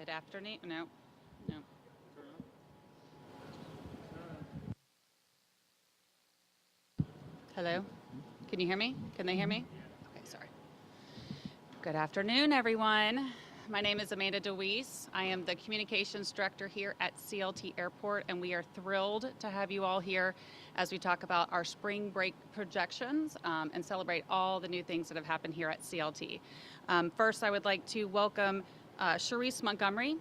Good afternoon. No, no. Hello? Can you hear me? Can they hear me? Okay, sorry. Good afternoon, everyone. My name is Amanda DeWeese. I am the Communications Director here at CLT Airport, and we are thrilled to have you all here as we talk about our spring break projections and celebrate all the new things that have happened here at CLT. First, I would like to welcome Charisse Montgomery,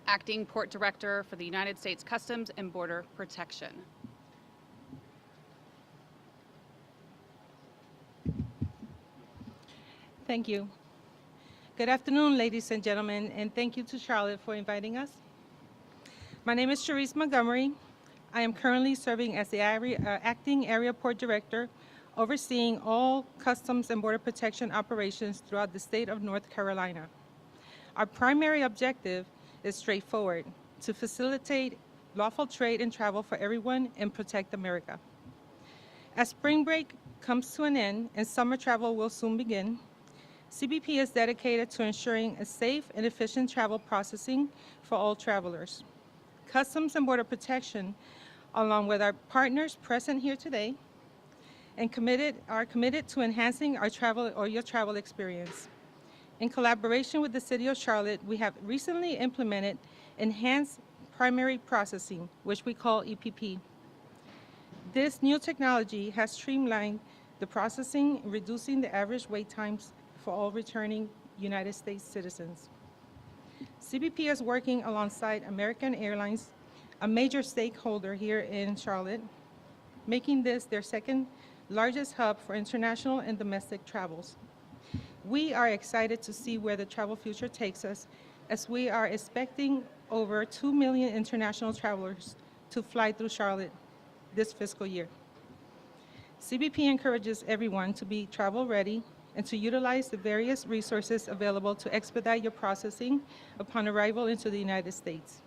Acting Port Director for the United States Customs and Border Protection. Thank you. Good afternoon, ladies and gentlemen, and thank you to Charlotte for inviting us. My name is Charisse Montgomery. I am currently serving as the Acting Area Port Director, overseeing all Customs and Border Protection operations throughout the state of North Carolina. Our primary objective is straightforward: to facilitate lawful trade and travel for everyone and protect America. As spring break comes to an end and summer travel will soon begin, CBP is dedicated to ensuring a safe and efficient travel processing for all travelers. Customs and Border Protection, along with our partners present here today, are committed to enhancing our your travel experience. In collaboration with the City of Charlotte, we have recently implemented Enhanced Primary Processing, which we call EPP. This new technology has streamlined the processing, reducing the average wait times for all returning United States citizens. CBP is working alongside American Airlines, a major stakeholder here in Charlotte, making this their second largest hub for international and domestic travels. We are excited to see where the travel future takes us, as we are expecting over 2 million international travelers to fly through Charlotte this fiscal year. CBP encourages everyone to be travel ready and to utilize the various resources available to expedite your processing upon arrival into the United States.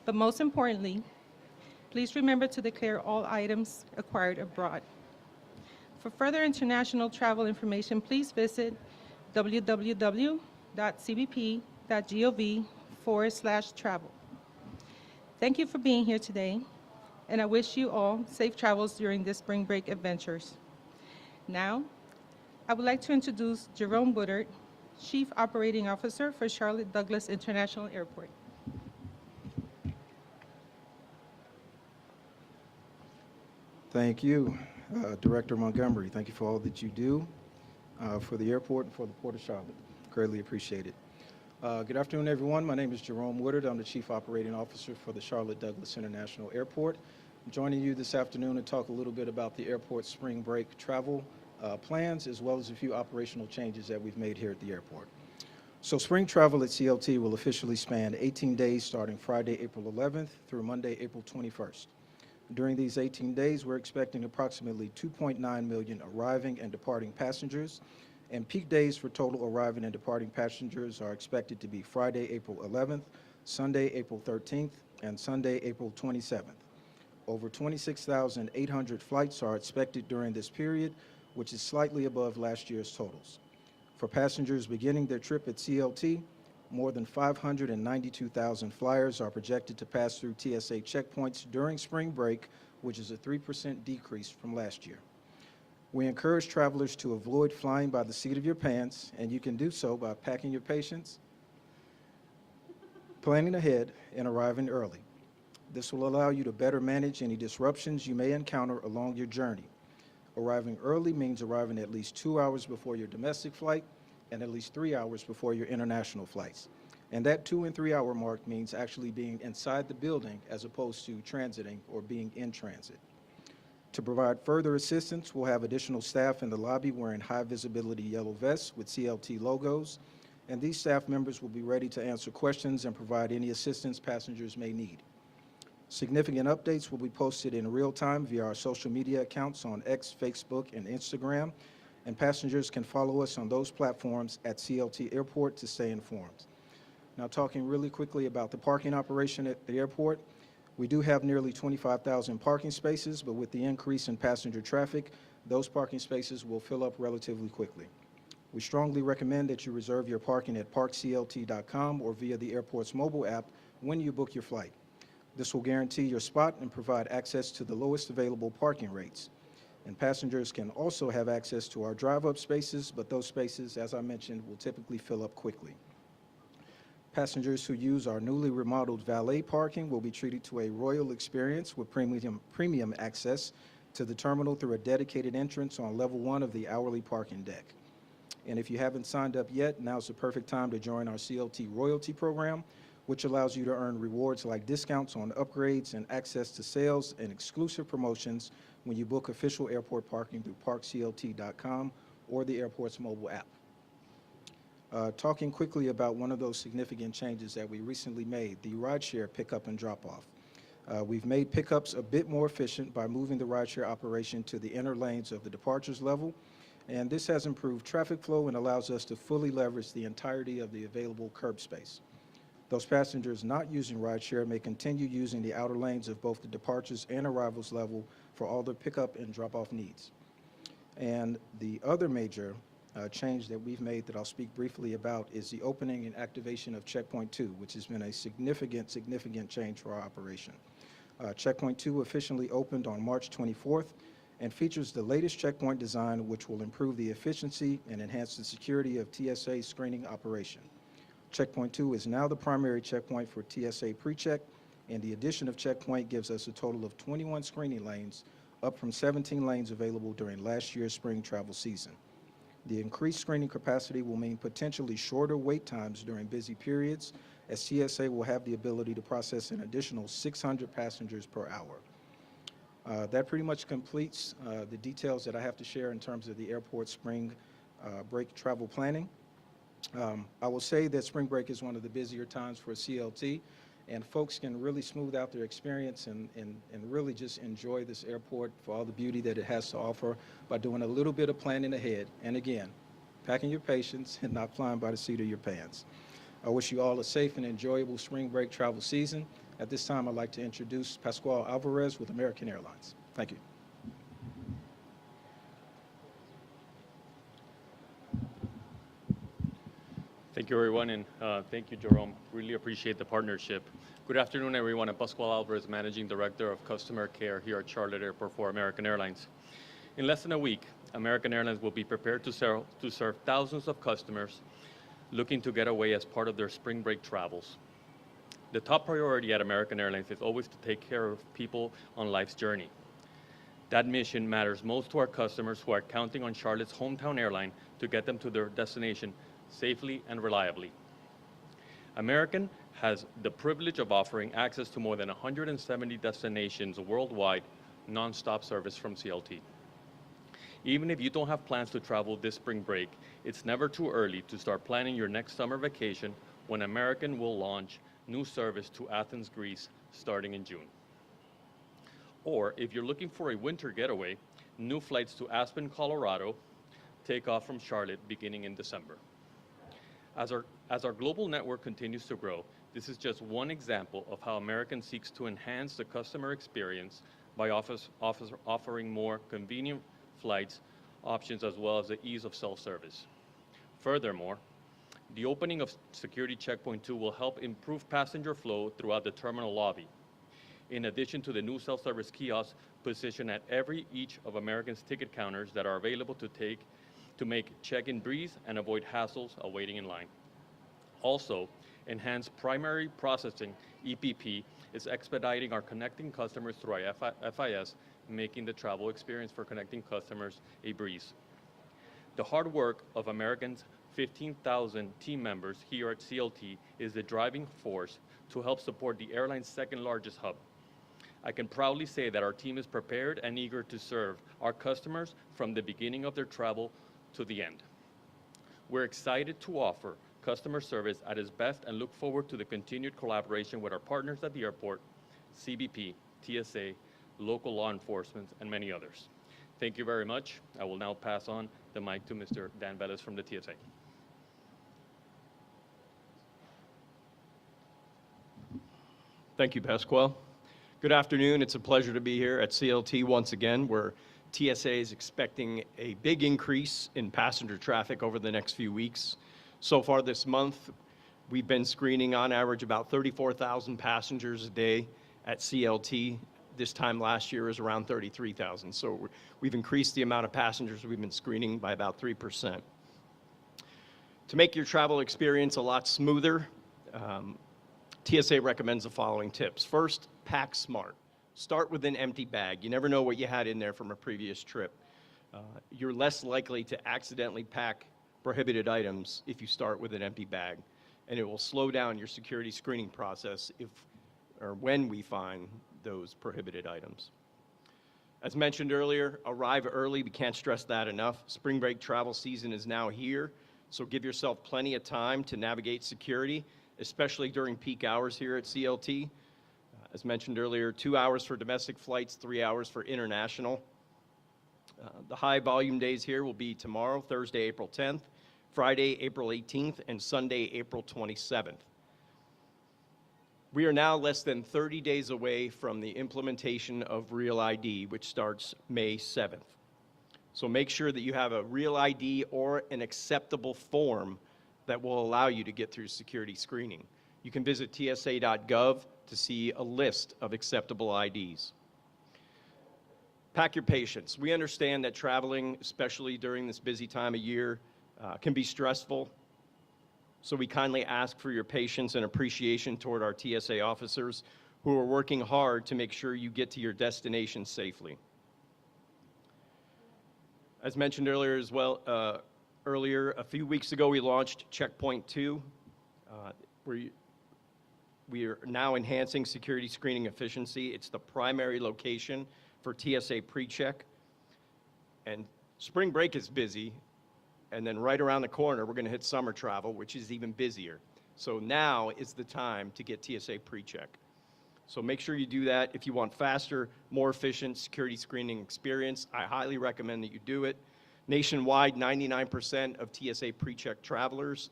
But most importantly, please remember to declare all items acquired abroad. For further international travel information, please visit www.cbp.gov/travel. Thank you for being here today, and I wish you all safe travels during this spring break adventures. Now, I would like to introduce Jerome Woodard, Chief Operating Officer for Charlotte Douglas International Airport. Thank you, Director Montgomery. Thank you for all that you do for the airport and for the Port of Charlotte. Greatly appreciate it. Good afternoon, everyone. My name is Jerome Woodard. I'm the Chief Operating Officer for the Charlotte Douglas International Airport. I'm joining you this afternoon to talk a little bit about the airport's spring break travel plans, as well as a few operational changes that we've made here at the airport. So spring travel at CLT will officially span 18 days starting Friday, April 11th through Monday, April 21st. During these 18 days, we're expecting approximately 2.9 million arriving and departing passengers, and peak days for total arriving and departing passengers are expected to be Friday, April 11th, Sunday, April 13th, and Sunday, April 27th. Over 26,800 flights are expected during this period, which is slightly above last year's totals. For passengers beginning their trip at CLT, more than 592,000 flyers are projected to pass through TSA checkpoints during spring break, which is a 3% decrease from last year. We encourage travelers to avoid flying by the seat of your pants, and you can do so by packing your patience, planning ahead, and arriving early. This will allow you to better manage any disruptions you may encounter along your journey. Arriving early means arriving at least 2 hours before your domestic flight and at least 3 hours before your international flights. And that 2 and 3 hour mark means actually being inside the building as opposed to transiting or being in transit. To provide further assistance, we'll have additional staff in the lobby wearing high visibility yellow vests with CLT logos, and these staff members will be ready to answer questions and provide any assistance passengers may need. Significant updates will be posted in real time via our social media accounts on X, Facebook, and Instagram, and passengers can follow us on those platforms at CLT Airport to stay informed. Now, talking really quickly about the parking operation at the airport, we do have nearly 25,000 parking spaces, but with the increase in passenger traffic, those parking spaces will fill up relatively quickly. We strongly recommend that you reserve your parking at parkclt.com or via the airport's mobile app when you book your flight. This will guarantee your spot and provide access to the lowest available parking rates. And passengers can also have access to our drive-up spaces, but those spaces, as I mentioned, will typically fill up quickly. Passengers who use our newly remodeled valet parking will be treated to a royal experience with premium access to the terminal through a dedicated entrance on level 1 of the hourly parking deck. And if you haven't signed up yet, now's the perfect time to join our CLT Royalty Program, which allows you to earn rewards like discounts on upgrades and access to sales and exclusive promotions when you book official airport parking through parkclt.com or the airport's mobile app. Talking quickly about one of those significant changes that we recently made, the rideshare pickup and drop-off. We've made pickups a bit more efficient by moving the rideshare operation to the inner lanes of the departures level, and this has improved traffic flow and allows us to fully leverage the entirety of the available curb space. Those passengers not using rideshare may continue using the outer lanes of both the departures and arrivals level for all their pickup and drop-off needs. And the other major change that we've made that I'll speak briefly about is the opening and activation of Checkpoint 2, which has been a significant change for our operation. Checkpoint 2 officially opened on March 24th and features the latest checkpoint design, which will improve the efficiency and enhance the security of TSA screening operation. Checkpoint 2 is now the primary checkpoint for TSA PreCheck, and the addition of Checkpoint gives us a total of 21 screening lanes, up from 17 lanes available during last year's spring travel season. The increased screening capacity will mean potentially shorter wait times during busy periods, as TSA will have the ability to process an additional 600 passengers per hour. That pretty much completes the details that I have to share in terms of the airport spring break travel planning. I will say that spring break is one of the busier times for CLT, and folks can really smooth out their experience and really just enjoy this airport for all the beauty that it has to offer by doing a little bit of planning ahead. And again, packing your patience and not flying by the seat of your pants. I wish you all a safe and enjoyable spring break travel season. At this time, I'd like to introduce Pascual Alvarez with American Airlines. Thank you. Thank you, everyone, and thank you, Jerome. Really appreciate the partnership. Good afternoon, everyone. I'm Pascual Alvarez, Managing Director of Customer Care here at Charlotte Airport for American Airlines. In less than a week, American Airlines will be prepared to serve thousands of customers looking to get away as part of their spring break travels. The top priority at American Airlines is always to take care of people on life's journey. That mission matters most to our customers who are counting on Charlotte's hometown airline to get them to their destination safely and reliably. American has the privilege of offering access to more than 170 destinations worldwide, non-stop service from CLT. Even if you don't have plans to travel this spring break, it's never too early to start planning your next summer vacation when American will launch new service to Athens, Greece, starting in June. Or if you're looking for a winter getaway, new flights to Aspen, Colorado take off from Charlotte beginning in December. As our global network continues to grow, this is just one example of how American seeks to enhance the customer experience by offering more convenient flights options as well as the ease of self-service. Furthermore, the opening of Security Checkpoint 2 will help improve passenger flow throughout the terminal lobby, in addition to the new self-service kiosks positioned at each of American's ticket counters that are available to make check-in breeze and avoid hassles of waiting in line. Also, enhanced primary processing, EPP, is expediting our connecting customers through our FIS, making the travel experience for connecting customers a breeze. The hard work of American's 15,000 team members here at CLT is the driving force to help support the airline's second largest hub. I can proudly say that our team is prepared and eager to serve our customers from the beginning of their travel to the end. We're excited to offer customer service at its best and look forward to the continued collaboration with our partners at the airport, CBP, TSA, local law enforcement, and many others. Thank you very much. I will now pass on the mic to Mr. Dan Velez from the TSA. Thank you, Pascual. Good afternoon. It's a pleasure to be here at CLT once again, where TSA is expecting a big increase in passenger traffic over the next few weeks. So far this month, we've been screening on average about 34,000 passengers a day at CLT. This time last year was around 33,000. So we've increased the amount of passengers we've been screening by about 3%. To make your travel experience a lot smoother, TSA recommends the following tips. First, pack smart. Start with an empty bag. You never know what you had in there from a previous trip. You're less likely to accidentally pack prohibited items if you start with an empty bag, and it will slow down your security screening process when we find those prohibited items. As mentioned earlier, arrive early. We can't stress that enough. Spring break travel season is now here, so give yourself plenty of time to navigate security, especially during peak hours here at CLT. As mentioned earlier, 2 hours for domestic flights, 3 hours for international. The high volume days here will be tomorrow, Thursday, April 10th, Friday, April 18th, and Sunday, April 27th. We are now less than 30 days away from the implementation of Real ID, which starts May 7th. So make sure that you have a Real ID or an acceptable form that will allow you to get through security screening. You can visit tsa.gov to see a list of acceptable IDs. Pack your patience. We understand that traveling, especially during this busy time of year, can be stressful. So we kindly ask for your patience and appreciation toward our TSA officers who are working hard to make sure you get to your destination safely. As mentioned earlier as well, a few weeks ago we launched Checkpoint 2. We are now enhancing security screening efficiency. It's the primary location for TSA pre-check. And spring break is busy, and then right around the corner, we're going to hit summer travel, which is even busier. So now is the time to get TSA pre-check. So make sure you do that. If you want faster, more efficient security screening experience, I highly recommend that you do it. Nationwide, 99% of TSA pre-check travelers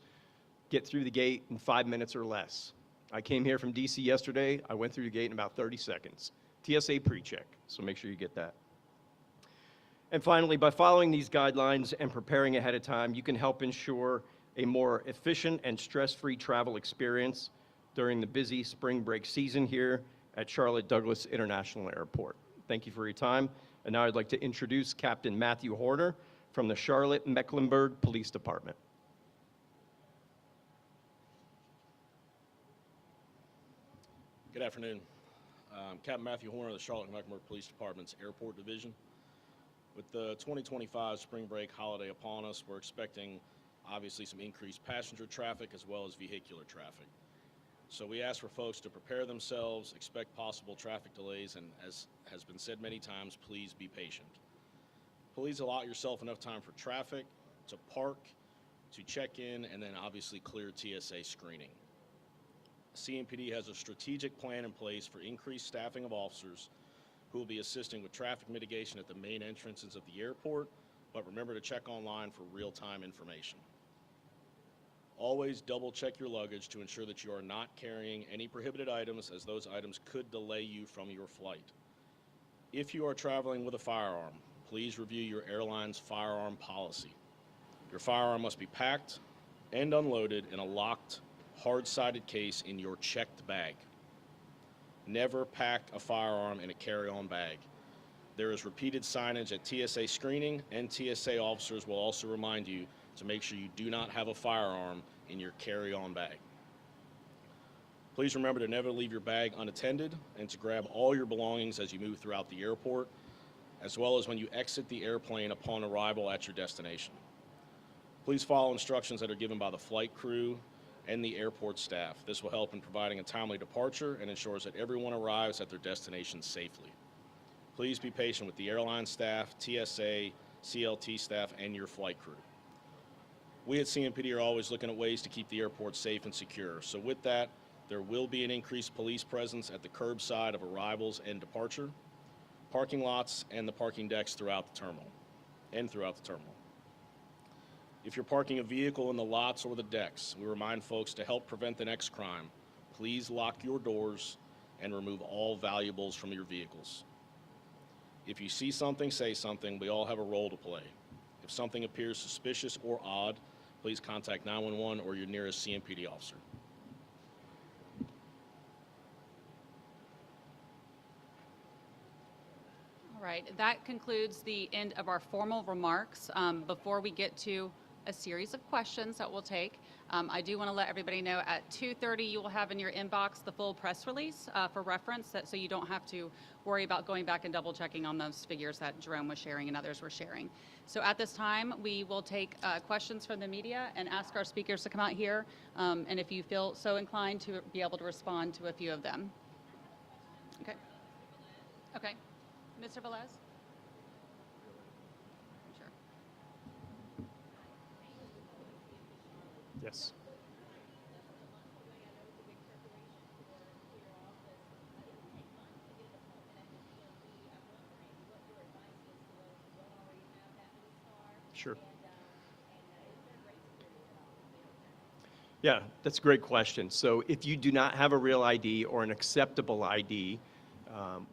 get through the gate in 5 minutes or less. I came here from DC yesterday. I went through the gate in about 30 seconds. TSA pre-check, so make sure you get that. And finally, by following these guidelines and preparing ahead of time, you can help ensure a more efficient and stress-free travel experience during the busy spring break season here at Charlotte Douglas International Airport. Thank you for your time. And now I'd like to introduce Captain Matthew Horner from the Charlotte-Mecklenburg Police Department. Good afternoon. I'm Captain Matthew Horner of the Charlotte-Mecklenburg Police Department's Airport Division. With the 2025 spring break holiday upon us, we're expecting obviously some increased passenger traffic as well as vehicular traffic. So we ask for folks to prepare themselves, expect possible traffic delays, and as has been said many times, please be patient. Please allot yourself enough time for traffic, to park, to check in, and then obviously clear TSA screening. CMPD has a strategic plan in place for increased staffing of officers who will be assisting with traffic mitigation at the main entrances of the airport, but remember to check online for real-time information. Always double check your luggage to ensure that you are not carrying any prohibited items, as those items could delay you from your flight. If you are traveling with a firearm, please review your airline's firearm policy. Your firearm must be packed and unloaded in a locked, hard-sided case in your checked bag. Never pack a firearm in a carry-on bag. There is repeated signage at TSA screening, and TSA officers will also remind you to make sure you do not have a firearm in your carry-on bag. Please remember to never leave your bag unattended and to grab all your belongings as you move throughout the airport, as well as when you exit the airplane upon arrival at your destination. Please follow instructions that are given by the flight crew and the airport staff. This will help in providing a timely departure and ensures that everyone arrives at their destination safely. Please be patient with the airline staff, TSA, CLT staff, and your flight crew. We at CMPD are always looking at ways to keep the airport safe and secure. So with that, there will be an increased police presence at the curbside of arrivals and departure, parking lots, and the parking decks throughout the terminal. If you're parking a vehicle in the lots or the decks, we remind folks to help prevent the next crime. Please lock your doors and remove all valuables from your vehicles. If you see something, say something. We all have a role to play. If something appears suspicious or odd, please contact 911 or your nearest CMPD officer. All right, that concludes the end of our formal remarks. Before we get to a series of questions that we'll take, I do want to let everybody know at 2:30 you will have in your inbox the full press release for reference, so you don't have to worry about going back and double checking on those figures that Jerome was sharing and others were sharing. So at this time, we will take questions from the media and ask our speakers to come out here, and if you feel so inclined, to be able to respond to a few of them. Okay. Okay. Mr. Velez? Sure. Yes. Sure. Yeah, that's a great question. So if you do not have a real ID or an acceptable ID,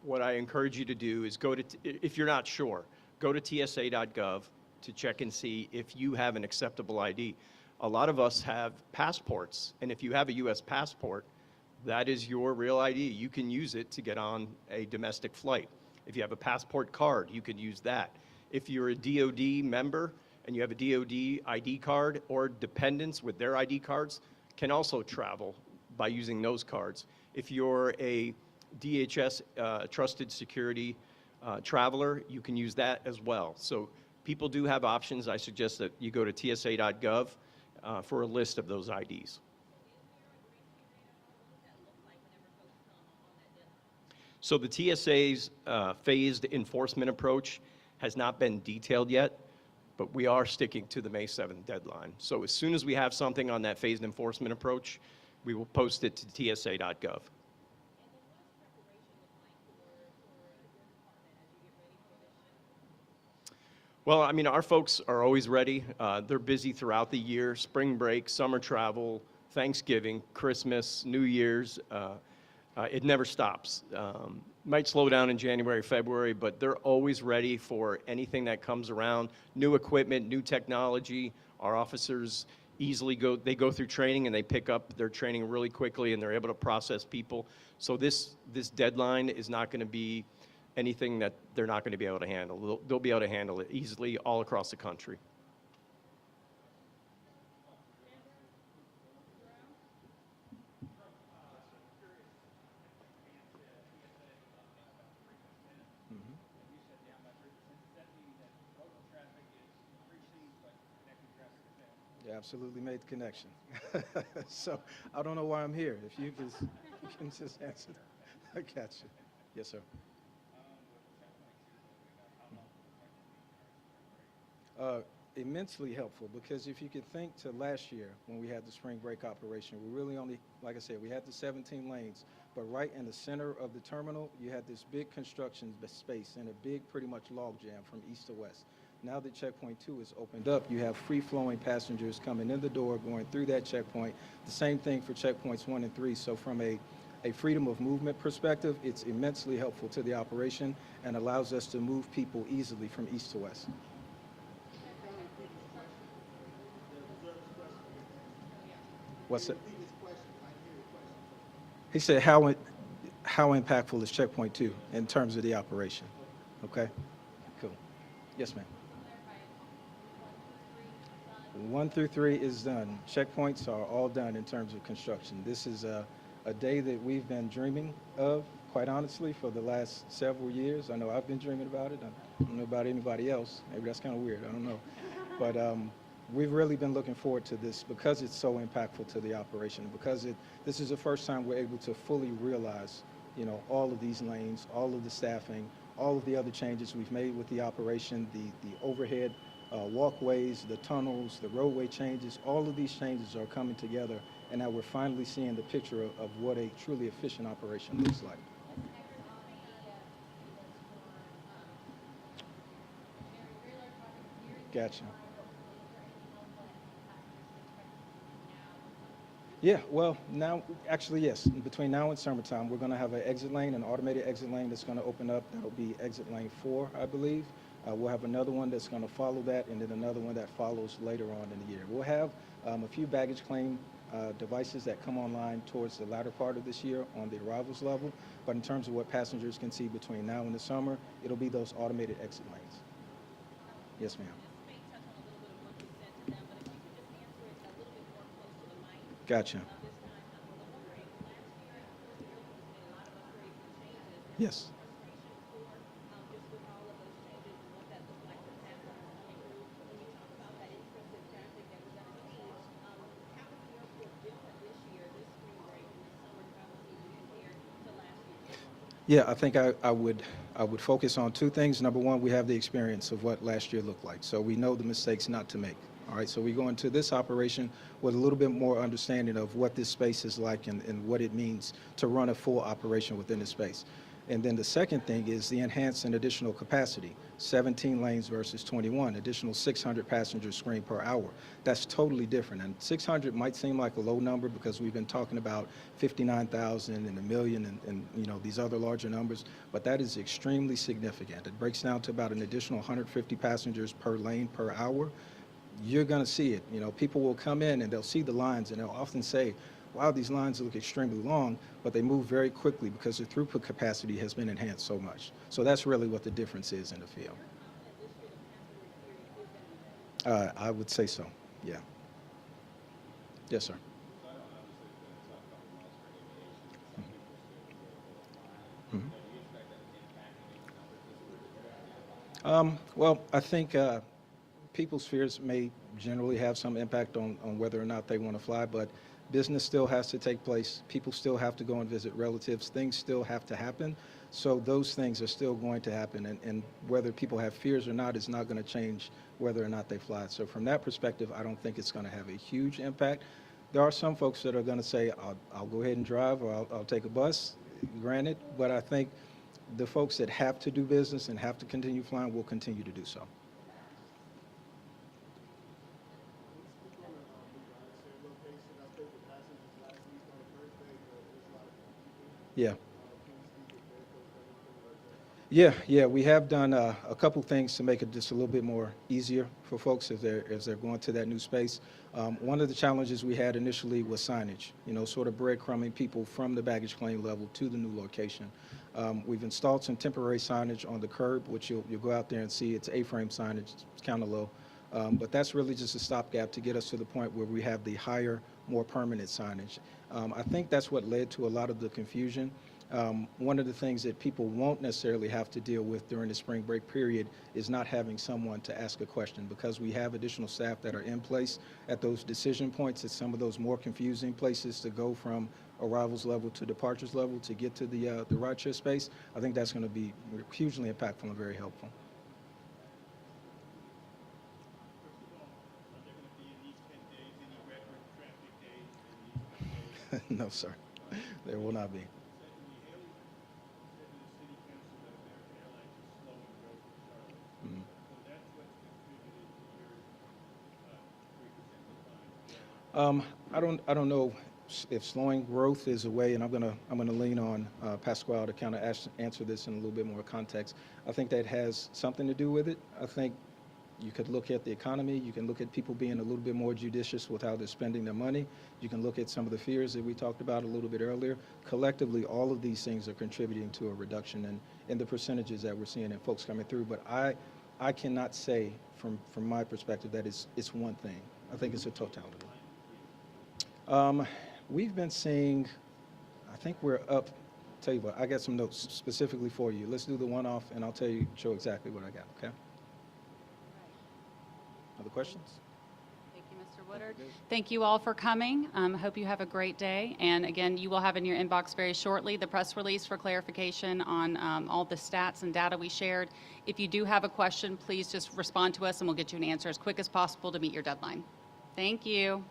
what I encourage you to do is if you're not sure, go to tsa.gov to check and see if you have an acceptable ID. A lot of us have passports, and if you have a U.S. passport, that is your real ID. You can use it to get on a domestic flight. If you have a passport card, you can use that. If you're a DOD member and you have a DOD ID card, or dependents with their ID cards can also travel by using those cards. If you're a DHS trusted security traveler, you can use that as well. So people do have options. I suggest that you go to tsa.gov for a list of those IDs. So the TSA's phased enforcement approach has not been detailed yet, but we are sticking to the May 7th deadline. So as soon as we have something on that phased enforcement approach, we will post it to tsa.gov. Well, I mean, our folks are always ready. They're busy throughout the year, spring break, summer travel, Thanksgiving, Christmas, New Year's. It never stops. Might slow down in January, February, but they're always ready for anything that comes around. New equipment, new technology. Our officers easily go through training and they pick up their training really quickly and they're able to process people. So this deadline is not going to be anything that they're not going to be able to handle. They'll be able to handle it easily all across the country. You absolutely made the connection. So I don't know why I'm here. If you can just answer that. I got you. Yes, sir. Immensely helpful, because if you could think to last year when we had the spring break operation, we really only, like I said, we had the 17 lanes, but right in the center of the terminal, you had this big construction space and a big, pretty much log jam from east to west. Now that checkpoint 2 is opened up, you have free-flowing passengers coming in the door, going through that checkpoint. The same thing for checkpoints 1 and 3. So from a freedom of movement perspective, it's immensely helpful to the operation and allows us to move people easily from east to west. What's it? He said, how impactful is checkpoint 2 in terms of the operation? Okay, cool. Yes, ma'am. 1 through 3 is done. Checkpoints are all done in terms of construction. This is a day that we've been dreaming of, quite honestly, for the last several years. I know I've been dreaming about it. I don't know about anybody else. Maybe that's kind of weird. I don't know. But we've really been looking forward to this because it's so impactful to the operation, because this is the first time we're able to fully realize, you know, all of these lanes, all of the staffing, all of the other changes we've made with the operation, the overhead walkways, the tunnels, the roadway changes. All of these changes are coming together, and now we're finally seeing the picture of what a truly efficient operation looks like. Gotcha. Yeah, well, now, actually, yes. Between now and summertime, we're going to have an exit lane, an automated exit lane that's going to open up. That'll be exit lane 4, I believe. We'll have another one that's going to follow that, and then another one that follows later on in the year. We'll have a few baggage claim devices that come online towards the latter part of this year on the arrivals level. But in terms of what passengers can see between now and the summer, it'll be those automated exit lanes. Yes, ma'am. Gotcha. Yes. Yeah, I think I would focus on two things. Number one, we have the experience of what last year looked like, so we know the mistakes not to make. All right, so we go into this operation with a little bit more understanding of what this space is like and what it means to run a full operation within the space. And then the second thing is the enhanced and additional capacity, 17 lanes versus 21, additional 600 passengers screened per hour. That's totally different. And 600 might seem like a low number because we've been talking about 59,000 and a million and you know these other larger numbers, but that is extremely significant. It breaks down to about an additional 150 passengers per lane per hour. You're going to see it. You know, people will come in and they'll see the lines and they'll often say, wow, these lines look extremely long, but they move very quickly because the throughput capacity has been enhanced so much. So that's really what the difference is in the field. I would say so, yeah. Yes, sir. Well, I think people's fears may generally have some impact on whether or not they want to fly, but business still has to take place. People still have to go and visit relatives. Things still have to happen. So those things are still going to happen. And whether people have fears or not is not going to change whether or not they fly. So from that perspective, I don't think it's going to have a huge impact. There are some folks that are going to say, I'll go ahead and drive or I'll take a bus, granted. But I think the folks that have to do business and have to continue flying will continue to do so. Yeah. Yeah, we have done a couple things to make it just a little bit more easier for folks as they're going to that new space. One of the challenges we had initially was signage, you know, sort of breadcrumbing people from the baggage claim level to the new location. We've installed some temporary signage on the curb, which you'll go out there and see. It's A-frame signage, it's kind of low. But that's really just a stopgap to get us to the point where we have the higher, more permanent signage. I think that's what led to a lot of the confusion. One of the things that people won't necessarily have to deal with during the spring break period is not having someone to ask a question, because we have additional staff that are in place at those decision points at some of those more confusing places to go from arrivals level to departures level to get to the rideshare space. I think that's going to be hugely impactful and very helpful. No, sir. There will not be. I don't know if slowing growth is a way, and I'm gonna lean on Pasquale to kind of answer this in a little bit more context. I think that has something to do with it. I think you could look at the economy. You can look at people being a little bit more judicious with how they're spending their money. You can look at some of the fears that we talked about a little bit earlier. Collectively, all of these things are contributing to a reduction in the percentages that we're seeing in folks coming through. But I cannot say from my perspective that it's one thing. I think it's a totality. We've been seeing, I think we're up. Tell you what, I got some notes specifically for you. Let's do the one off, and I'll show exactly what I got. Okay. Other questions? Thank you, Mr. Woodard. Thank you all for coming. Hope you have a great day. And again, you will have in your inbox very shortly the press release for clarification on all the stats and data we shared. If you do have a question, please just respond to us and we'll get you an answer as quick as possible to meet your deadline. Thank you.